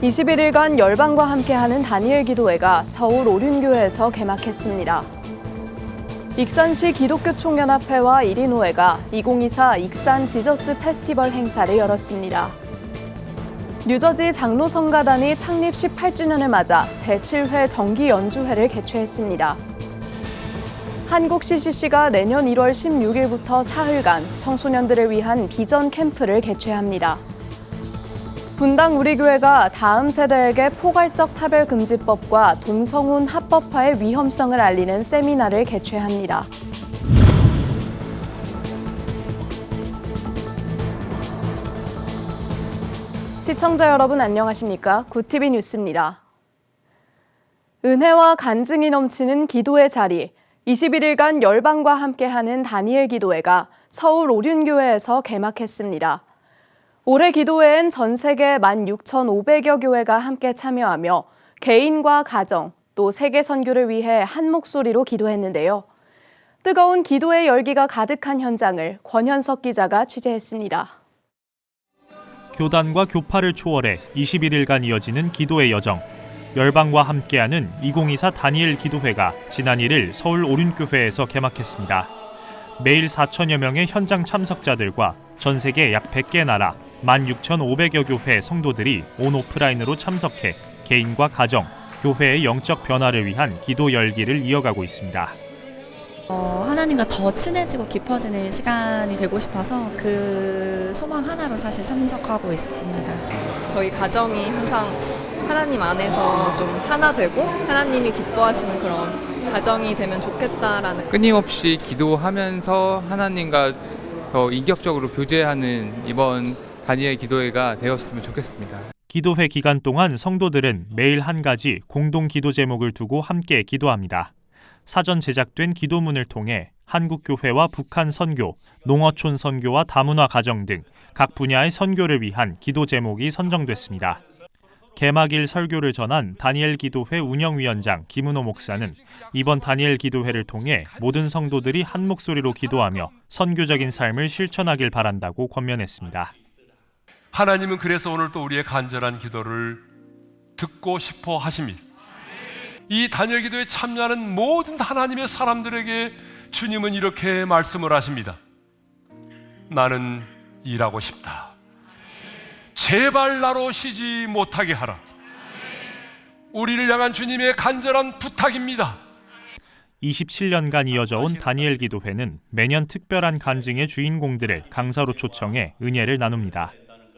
21일간 열방과 함께하는 다니엘 기도회가 서울 오륜교회에서 개막했습니다. 익산시 기독교총연합회와 1인호회가 2024 익산 지저스 페스티벌 행사를 열었습니다. 뉴저지 장로성가단이 창립 18주년을 맞아 제7회 정기연주회를 개최했습니다. 한국 CCC가 내년 1월 16일부터 사흘간 청소년들을 위한 비전 캠프를 개최합니다. 분당 우리교회가 다음 세대에게 포괄적 차별금지법과 동성혼 합법화의 위험성을 알리는 세미나를 개최합니다. 시청자 여러분 안녕하십니까? 굿TV 뉴스입니다. 은혜와 간증이 넘치는 기도의 자리, 21일간 열방과 함께하는 다니엘 기도회가 서울 오륜교회에서 개막했습니다. 올해 기도회엔 전 세계 16,500여 교회가 함께 참여하며 개인과 가정, 또 세계 선교를 위해 한 목소리로 기도했는데요. 뜨거운 기도의 열기가 가득한 현장을 권현석 기자가 취재했습니다. 교단과 교파를 초월해 21일간 이어지는 기도의 여정. 열방과 함께하는 2024 다니엘 기도회가 지난 1일 서울 오륜교회에서 개막했습니다. 매일 4천여 명의 현장 참석자들과 전 세계 약 100개 나라 16,500여 교회 성도들이 온오프라인으로 참석해 개인과 가정, 교회의 영적 변화를 위한 기도 열기를 이어가고 있습니다. 하나님과 더 친해지고 깊어지는 시간이 되고 싶어서 그 소망 하나로 사실 참석하고 있습니다. 저희 가정이 항상 하나님 안에서 좀 하나 되고 하나님이 기뻐하시는 그런 가정이 되면 좋겠다라는 끊임없이 기도하면서 하나님과 더 인격적으로 교제하는 이번 다니엘 기도회가 되었으면 좋겠습니다. 기도회 기간 동안 성도들은 매일 한 가지 공동 기도 제목을 두고 함께 기도합니다. 사전 제작된 기도문을 통해 한국교회와 북한 선교, 농어촌 선교와 다문화 가정 등 각 분야의 선교를 위한 기도 제목이 선정됐습니다. 개막일 설교를 전한 다니엘 기도회 운영위원장 김은호 목사는 이번 다니엘 기도회를 통해 모든 성도들이 한 목소리로 기도하며 선교적인 삶을 실천하길 바란다고 권면했습니다. 하나님은 그래서 오늘 또 우리의 간절한 기도를 듣고 싶어 하십니다. 이 다니엘 기도에 참여하는 모든 하나님의 사람들에게 주님은 이렇게 말씀을 하십니다. 나는 일하고 싶다. 제발 나로 쉬지 못하게 하라. 우리를 향한 주님의 간절한 부탁입니다. 27년간 이어져 온 다니엘 기도회는 매년 특별한 간증의 주인공들을 강사로 초청해 은혜를 나눕니다.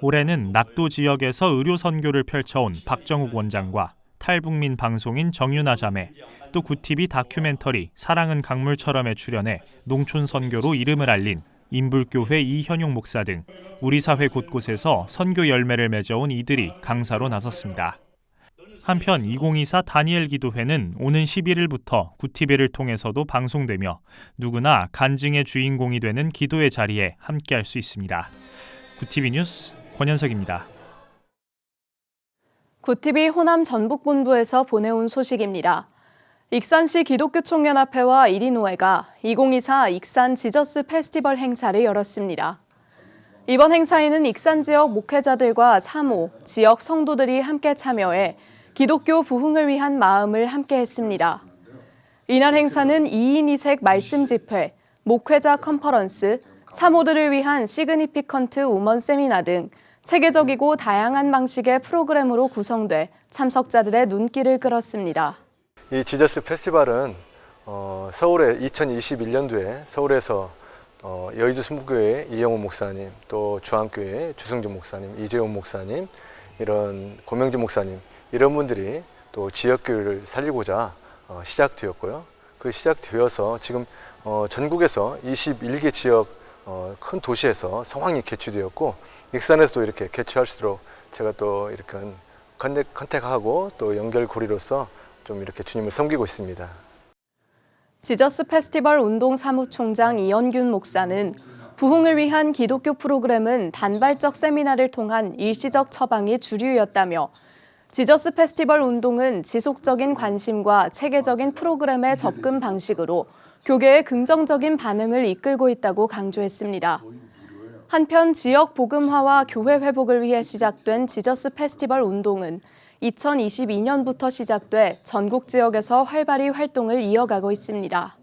올해는 낙도 지역에서 의료 선교를 펼쳐온 박정욱 원장과 탈북민 방송인 정윤아 자매, 또 굿TV 다큐멘터리 사랑은 강물처럼에 출연해 농촌 선교로 이름을 알린 인불교회 이현용 목사 등 우리 사회 곳곳에서 선교 열매를 맺어온 이들이 강사로 나섰습니다. 한편 2024 다니엘 기도회는 오는 11일부터 굿TV를 통해서도 방송되며 누구나 간증의 주인공이 되는 기도의 자리에 함께할 수 있습니다. 굿TV 뉴스 권현석입니다. 굿TV 호남 전북본부에서 보내온 소식입니다. 익산시 기독교총연합회와 1인호회가 2024 익산 지저스 페스티벌 행사를 열었습니다. 이번 행사에는 익산 지역 목회자들과 사모, 지역 성도들이 함께 참여해 기독교 부흥을 위한 마음을 함께 했습니다. 이날 행사는 2인 2색 말씀 집회, 목회자 컨퍼런스, 사모들을 위한 시그니피컨트 우먼 세미나 등 체계적이고 다양한 방식의 프로그램으로 구성돼 참석자들의 눈길을 끌었습니다. 이 지저스 페스티벌은 서울에 2021년도에 서울에서 여의도 순복교회 이영호 목사님, 또 주안교회 주승준 목사님, 이재용 목사님, 이런 고명진 목사님 이런 분들이 또 지역교회를 살리고자 시작되었고요. 그 시작되어서 지금 전국에서 21개 지역 큰 도시에서 성황이 개최되었고 익산에서도 이렇게 개최할 수 있도록 제가 또 이렇게 컨택하고 또 연결고리로서 좀 이렇게 주님을 섬기고 있습니다. 지저스 페스티벌 운동 사무총장 이현균 목사는 부흥을 위한 기독교 프로그램은 단발적 세미나를 통한 일시적 처방이 주류였다며 지저스 페스티벌 운동은 지속적인 관심과 체계적인 프로그램의 접근 방식으로 교계의 긍정적인 반응을 이끌고 있다고 강조했습니다. 한편 지역 복음화와 교회 회복을 위해 시작된 지저스 페스티벌 운동은 2022년부터 시작돼 전국 지역에서 활발히 활동을 이어가고 있습니다.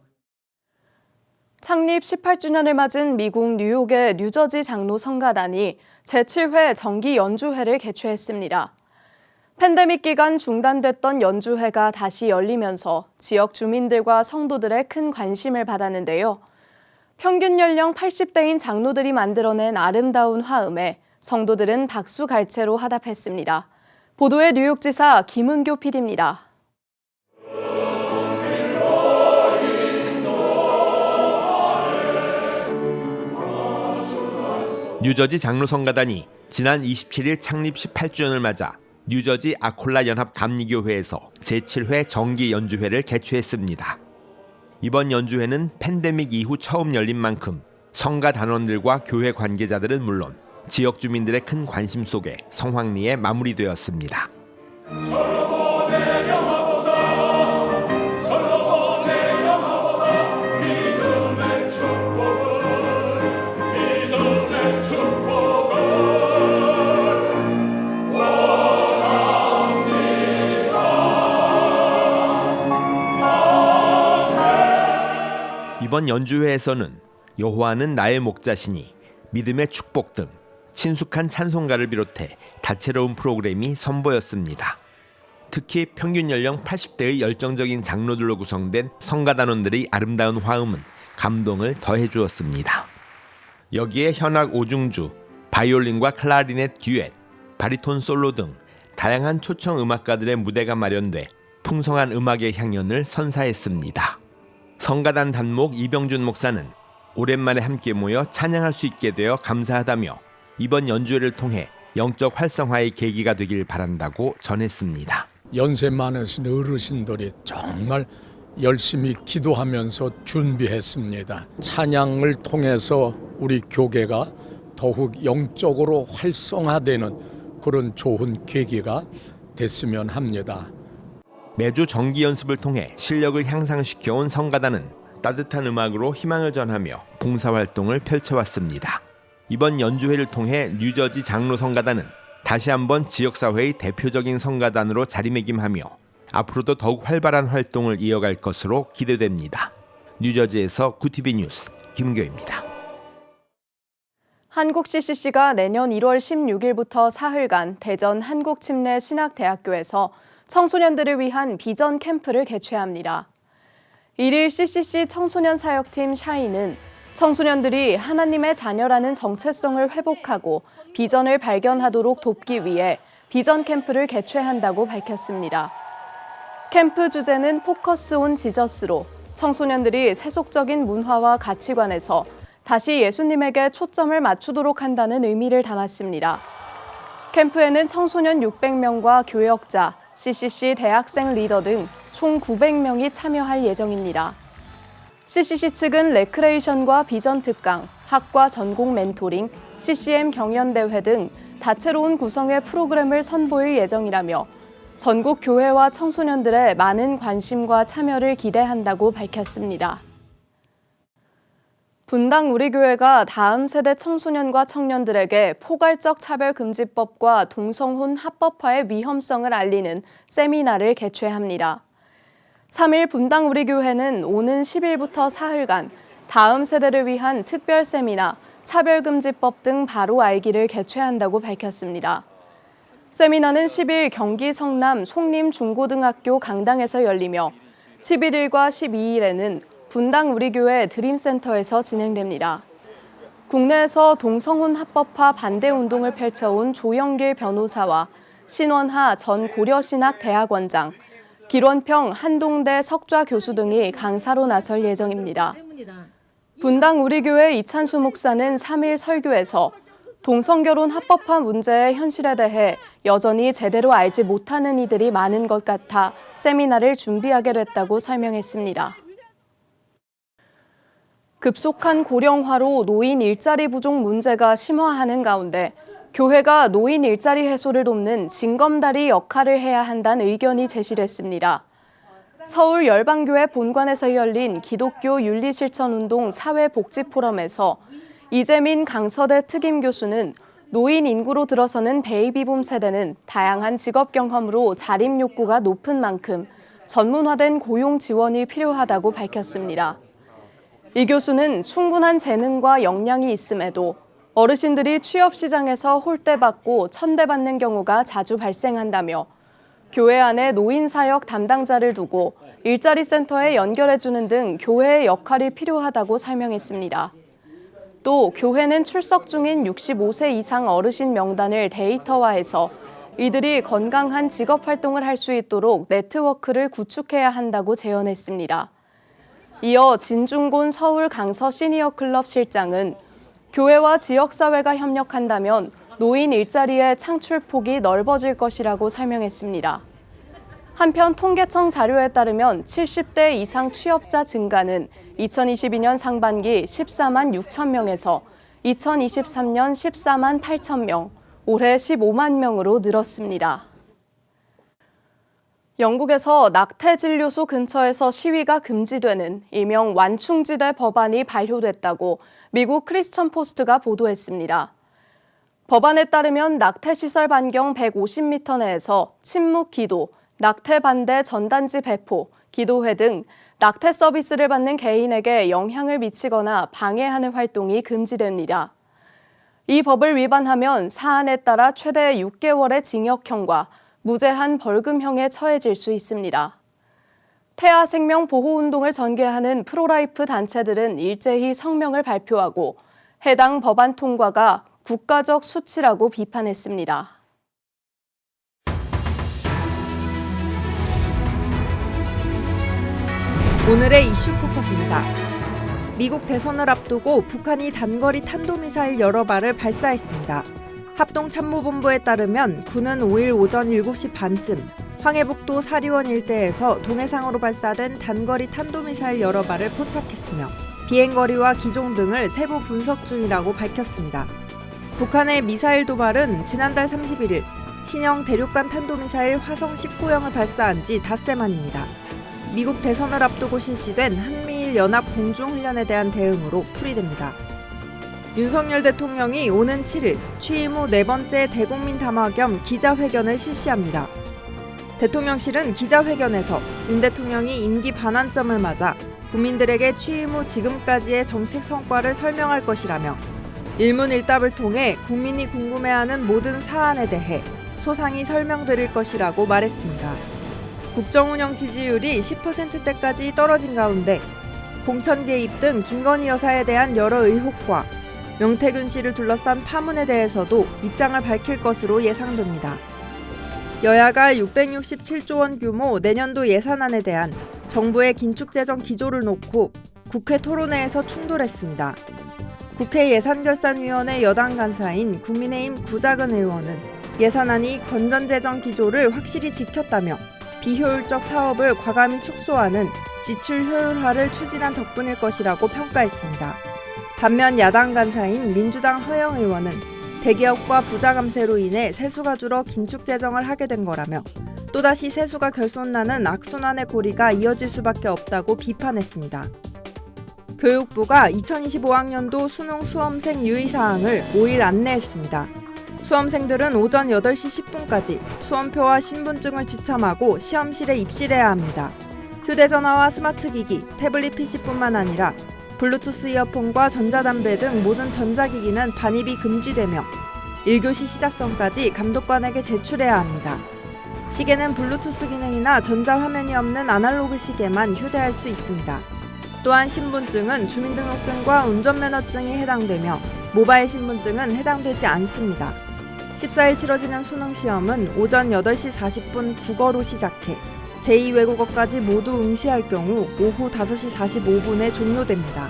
창립 18주년을 맞은 미국 뉴욕의 뉴저지 장로 성가단이 제7회 정기 연주회를 개최했습니다. 팬데믹 기간 중단됐던 연주회가 다시 열리면서 지역 주민들과 성도들의 큰 관심을 받았는데요. 평균 연령 80대인 장로들이 만들어낸 아름다운 화음에 성도들은 박수갈채로 화답했습니다. 보도에 뉴욕지사 김은교 PD입니다. 뉴저지 장로성가단이 지난 27일 창립 18주년을 맞아 뉴저지 아콜라 연합 감리교회에서 제7회 정기 연주회를 개최했습니다. 이번 연주회는 팬데믹 이후 처음 열린 만큼 성가 단원들과 교회 관계자들은 물론 지역 주민들의 큰 관심 속에 성황리에 마무리되었습니다. 이번 연주회에서는 여호와는 나의 목자시니, 믿음의 축복 등 친숙한 찬송가를 비롯해 다채로운 프로그램이 선보였습니다. 특히 평균 연령 80대의 열정적인 장로들로 구성된 성가단원들의 아름다운 화음은 감동을 더해주었습니다. 여기에 현악 오중주, 바이올린과 클라리넷 듀엣, 바리톤 솔로 등 다양한 초청 음악가들의 무대가 마련돼 풍성한 음악의 향연을 선사했습니다. 성가단 단목 이병준 목사는 오랜만에 함께 모여 찬양할 수 있게 되어 감사하다며 이번 연주회를 통해 영적 활성화의 계기가 되길 바란다고 전했습니다. 연세 많으신 어르신들이 정말 열심히 기도하면서 준비했습니다. 찬양을 통해서 우리 교계가 더욱 영적으로 활성화되는 그런 좋은 계기가 됐으면 합니다. 매주 정기 연습을 통해 실력을 향상시켜온 성가단은 따뜻한 음악으로 희망을 전하며 봉사활동을 펼쳐왔습니다. 이번 연주회를 통해 뉴저지 장로 성가단은 다시 한번 지역사회의 대표적인 성가단으로 자리매김하며 앞으로도 더욱 활발한 활동을 이어갈 것으로 기대됩니다. 뉴저지에서 구티비 뉴스 김은교입니다. 한국 CCC가 내년 1월 16일부터 사흘간 대전 한국침례신학대학교에서 청소년들을 위한 비전 캠프를 개최합니다. 1일 CCC 청소년 사역팀 샤이는 청소년들이 하나님의 자녀라는 정체성을 회복하고 비전을 발견하도록 돕기 위해 비전 캠프를 개최한다고 밝혔습니다. 캠프 주제는 포커스 온 지저스로 청소년들이 세속적인 문화와 가치관에서 다시 예수님에게 초점을 맞추도록 한다는 의미를 담았습니다. 캠프에는 청소년 600명과 교역자, CCC 대학생 리더 등 총 900명이 참여할 예정입니다. CCC 측은 레크레이션과 비전 특강, 학과 전공 멘토링, CCM 경연대회 등 다채로운 구성의 프로그램을 선보일 예정이라며 전국 교회와 청소년들의 많은 관심과 참여를 기대한다고 밝혔습니다. 분당 우리교회가 다음 세대 청소년과 청년들에게 포괄적 차별금지법과 동성혼 합법화의 위험성을 알리는 세미나를 개최합니다. 3일 분당 우리교회는 오는 10일부터 사흘간 다음 세대를 위한 특별 세미나, 차별금지법 등 바로 알기를 개최한다고 밝혔습니다. 세미나는 10일 경기 성남 송림중고등학교 강당에서 열리며 11일과 12일에는 분당 우리교회 드림센터에서 진행됩니다. 국내에서 동성혼 합법화 반대 운동을 펼쳐온 조영길 변호사와 신원하 전 고려신학대학원장, 길원평 한동대 석좌 교수 등이 강사로 나설 예정입니다. 분당 우리교회 이찬수 목사는 3일 설교에서 동성결혼 합법화 문제의 현실에 대해 여전히 제대로 알지 못하는 이들이 많은 것 같아 세미나를 준비하게 됐다고 설명했습니다. 급속한 고령화로 노인 일자리 부족 문제가 심화하는 가운데 교회가 노인 일자리 해소를 돕는 징검다리 역할을 해야 한다는 의견이 제시됐습니다. 서울 열방교회 본관에서 열린 기독교 윤리실천운동 사회복지포럼에서 이재민 강서대 특임교수는 노인 인구로 들어서는 베이비붐 세대는 다양한 직업 경험으로 자립 욕구가 높은 만큼 전문화된 고용 지원이 필요하다고 밝혔습니다. 이 교수는 충분한 재능과 역량이 있음에도 어르신들이 취업 시장에서 홀대받고 천대받는 경우가 자주 발생한다며 교회 안에 노인 사역 담당자를 두고 일자리 센터에 연결해주는 등 교회의 역할이 필요하다고 설명했습니다. 또 교회는 출석 중인 65세 이상 어르신 명단을 데이터화해서 이들이 건강한 직업 활동을 할 수 있도록 네트워크를 구축해야 한다고 제언했습니다. 이어 진중곤 서울 강서 시니어 클럽 실장은 교회와 지역사회가 협력한다면 노인 일자리의 창출폭이 넓어질 것이라고 설명했습니다. 한편 통계청 자료에 따르면 70대 이상 취업자 증가는 2022년 상반기 14만 6천 명에서 2023년 14만 8천 명, 올해 15만 명으로 늘었습니다. 영국에서 낙태진료소 근처에서 시위가 금지되는 일명 완충지대 법안이 발효됐다고 미국 크리스천 포스트가 보도했습니다. 법안에 따르면 낙태시설 반경 150m 내에서 침묵 기도, 낙태 반대 전단지 배포, 기도회 등 낙태 서비스를 받는 개인에게 영향을 미치거나 방해하는 활동이 금지됩니다. 이 법을 위반하면 사안에 따라 최대 6개월의 징역형과 무제한 벌금형에 처해질 수 있습니다. 태아 생명 보호 운동을 전개하는 프로라이프 단체들은 일제히 성명을 발표하고 해당 법안 통과가 국가적 수치라고 비판했습니다. 오늘의 이슈 포커스입니다. 미국 대선을 앞두고 북한이 단거리 탄도미사일 여러 발을 발사했습니다. 합동참모본부에 따르면 군은 5일 오전 7시 반쯤 황해북도 사리원 일대에서 동해상으로 발사된 단거리 탄도미사일 여러 발을 포착했으며 비행거리와 기종 등을 세부 분석 중이라고 밝혔습니다. 북한의 미사일 도발은 지난달 31일 신형 대륙간 탄도미사일 화성 19형을 발사한 지 닷새 만입니다. 미국 대선을 앞두고 실시된 한미일 연합 공중훈련에 대한 대응으로 풀이됩니다. 윤석열 대통령이 오는 7일 취임 후 4번째 대국민 담화 겸 기자회견을 실시합니다. 대통령실은 기자회견에서 윤 대통령이 임기 반환점을 맞아 국민들에게 취임 후 지금까지의 정책 성과를 설명할 것이라며 일문일답을 통해 국민이 궁금해하는 모든 사안에 대해 소상히 설명드릴 것이라고 말했습니다. 국정운영 지지율이 10%대까지 떨어진 가운데 공천 개입 등 김건희 여사에 대한 여러 의혹과 명태균 씨를 둘러싼 파문에 대해서도 입장을 밝힐 것으로 예상됩니다. 여야가 667조 원 규모 내년도 예산안에 대한 정부의 긴축재정 기조를 놓고 국회 토론회에서 충돌했습니다. 국회 예산결산위원회 여당 간사인 국민의힘 구자근 의원은 예산안이 건전재정 기조를 확실히 지켰다며 비효율적 사업을 과감히 축소하는 지출 효율화를 추진한 덕분일 것이라고 평가했습니다. 반면 야당 간사인 민주당 허영 의원은 대기업과 부자 감세로 인해 세수가 줄어 긴축 재정을 하게 된 거라며 또다시 세수가 결손나는 악순환의 고리가 이어질 수밖에 없다고 비판했습니다. 교육부가 2025학년도 수능 수험생 유의사항을 5일 안내했습니다. 수험생들은 오전 8시 10분까지 수험표와 신분증을 지참하고 시험실에 입실해야 합니다. 휴대전화와 스마트기기, 태블릿 PC뿐만 아니라 블루투스 이어폰과 전자담배 등 모든 전자기기는 반입이 금지되며 1교시 시작 전까지 감독관에게 제출해야 합니다. 시계는 블루투스 기능이나 전자화면이 없는 아날로그 시계만 휴대할 수 있습니다. 또한 신분증은 주민등록증과 운전면허증이 해당되며 모바일 신분증은 해당되지 않습니다. 14일 치러지는 수능시험은 오전 8시 40분 국어로 시작해 제2외국어까지 모두 응시할 경우 오후 5시 45분에 종료됩니다.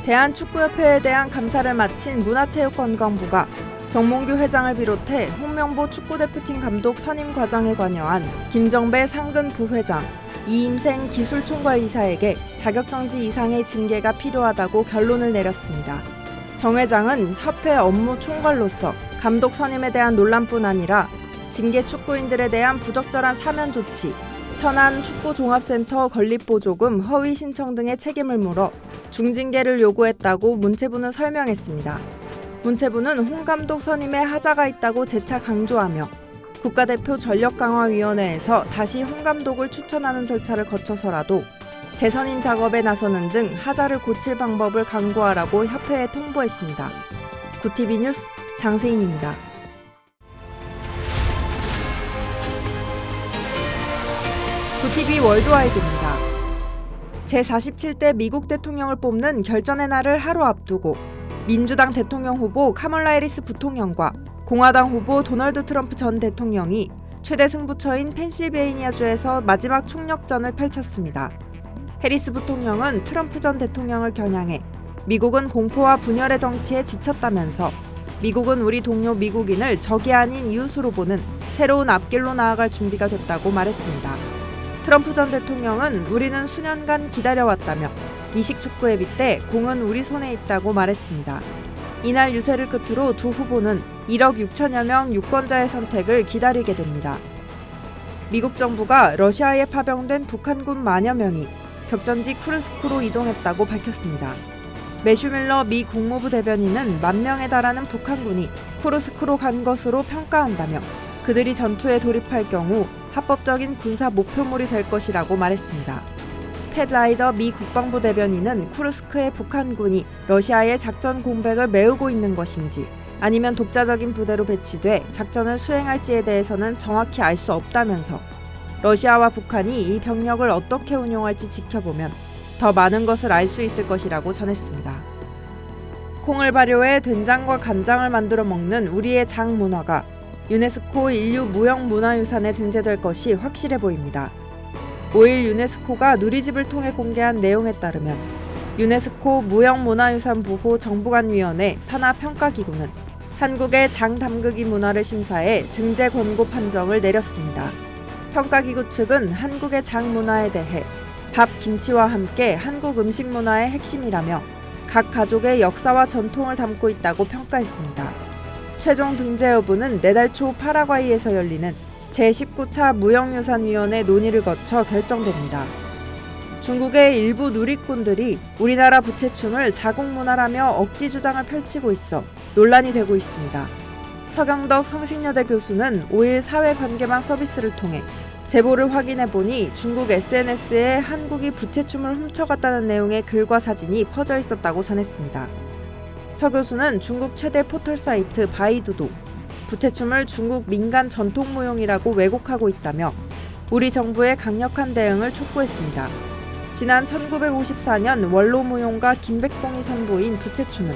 대한축구협회에 대한 감사를 마친 문화체육관광부가 정몽규 회장을 비롯해 홍명보 축구대표팀 감독 선임 과정에 관여한 김정배 상근 부회장, 이임생 기술총괄 이사에게 자격정지 이상의 징계가 필요하다고 결론을 내렸습니다. 정 회장은 협회 업무 총괄로서 감독 선임에 대한 논란뿐 아니라 징계 축구인들에 대한 부적절한 사면 조치, 천안 축구종합센터 건립보조금 허위 신청 등의 책임을 물어 중징계를 요구했다고 문체부는 설명했습니다. 문체부는 홍 감독 선임에 하자가 있다고 재차 강조하며 국가대표 전력강화위원회에서 다시 홍 감독을 추천하는 절차를 거쳐서라도 재선임 작업에 나서는 등 하자를 고칠 방법을 강구하라고 협회에 통보했습니다. 구TV 뉴스 장세인입니다. 구TV 월드와이드입니다. 제47대 미국 대통령을 뽑는 결전의 날을 하루 앞두고 민주당 대통령 후보 카멀라 해리스 부통령과 공화당 후보 도널드 트럼프 전 대통령이 최대 승부처인 펜실베이니아주에서 마지막 총력전을 펼쳤습니다. 해리스 부통령은 트럼프 전 대통령을 겨냥해 미국은 공포와 분열의 정치에 지쳤다면서 미국은 우리 동료 미국인을 적이 아닌 이웃으로 보는 새로운 앞길로 나아갈 준비가 됐다고 말했습니다. 트럼프 전 대통령은 우리는 수년간 기다려왔다며 미식 축구에 빗대 공은 우리 손에 있다고 말했습니다. 이날 유세를 끝으로 두 후보는 1억 6천여 명 유권자의 선택을 기다리게 됩니다. 미국 정부가 러시아에 파병된 북한군 만여 명이 격전지 쿠르스크로 이동했다고 밝혔습니다. 매슈 밀러 미 국무부 대변인은 10,000명에 달하는 북한군이 쿠르스크로 간 것으로 평가한다며 그들이 전투에 돌입할 경우 합법적인 군사 목표물이 될 것이라고 말했습니다. 팻 라이더 미 국방부 대변인은 쿠르스크의 북한군이 러시아의 작전 공백을 메우고 있는 것인지 아니면 독자적인 부대로 배치돼 작전을 수행할지에 대해서는 정확히 알 수 없다면서 러시아와 북한이 이 병력을 어떻게 운용할지 지켜보면 더 많은 것을 알 수 있을 것이라고 전했습니다. 콩을 발효해 된장과 간장을 만들어 먹는 우리의 장 문화가 유네스코 인류 무형문화유산에 등재될 것이 확실해 보입니다. 5일 유네스코가 누리집을 통해 공개한 내용에 따르면 유네스코 무형문화유산보호 정부간위원회 산하평가기구는 한국의 장 담그기 문화를 심사해 등재 권고 판정을 내렸습니다. 평가기구 측은 한국의 장 문화에 대해 밥, 김치와 함께 한국 음식 문화의 핵심이라며 각 가족의 역사와 전통을 담고 있다고 평가했습니다. 최종 등재 여부는 내달 초 파라과이에서 열리는 제19차 무형유산위원회 논의를 거쳐 결정됩니다. 중국의 일부 누리꾼들이 우리나라 부채춤을 자국문화라며 억지 주장을 펼치고 있어 논란이 되고 있습니다. 서경덕 성신여대 교수는 5일 사회관계망 서비스를 통해 제보를 확인해보니 중국 SNS에 한국이 부채춤을 훔쳐갔다는 내용의 글과 사진이 퍼져 있었다고 전했습니다. 서 교수는 중국 최대 포털 사이트 바이두도 부채춤을 중국 민간 전통무용이라고 왜곡하고 있다며 우리 정부의 강력한 대응을 촉구했습니다. 지난 1954년 원로무용가 김백봉이 선보인 부채춤은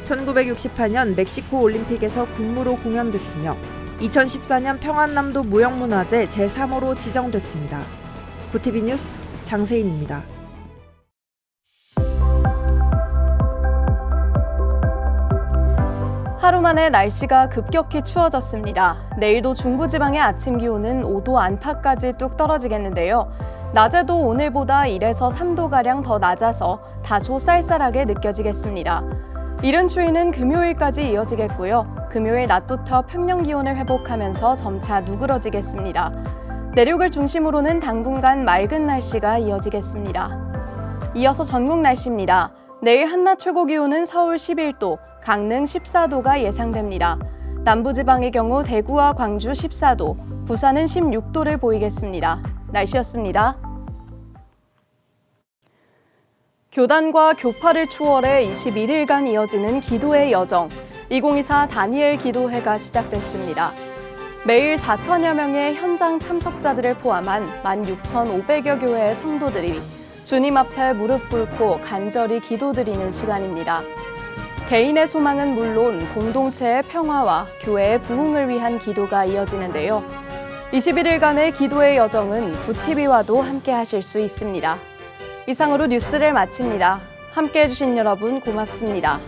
1968년 멕시코 올림픽에서 군무로 공연됐으며 2014년 평안남도 무형문화재 제3호로 지정됐습니다. 구TV 뉴스 장세인입니다. 하루 만에 날씨가 급격히 추워졌습니다. 내일도 중부지방의 아침 기온은 5도 안팎까지 뚝 떨어지겠는데요. 낮에도 오늘보다 1에서 3도가량 더 낮아서 다소 쌀쌀하게 느껴지겠습니다. 이른 추위는 금요일까지 이어지겠고요. 금요일 낮부터 평년 기온을 회복하면서 점차 누그러지겠습니다. 내륙을 중심으로는 당분간 맑은 날씨가 이어지겠습니다. 이어서 전국 날씨입니다. 내일 한낮 최고 기온은 서울 11도, 강릉 14도가 예상됩니다. 남부지방의 경우 대구와 광주 14도, 부산은 16도를 보이겠습니다. 날씨였습니다. 교단과 교파를 초월해 21일간 이어지는 기도의 여정, 2024 다니엘 기도회가 시작됐습니다. 매일 4천여 명의 현장 참석자들을 포함한 16,500여 교회의 성도들이 주님 앞에 무릎 꿇고 간절히 기도드리는 시간입니다. 개인의 소망은 물론 공동체의 평화와 교회의 부흥을 위한 기도가 이어지는데요. 21일간의 기도의 여정은 구TV와도 함께 하실 수 있습니다. 이상으로 뉴스를 마칩니다. 함께해 주신 여러분 고맙습니다.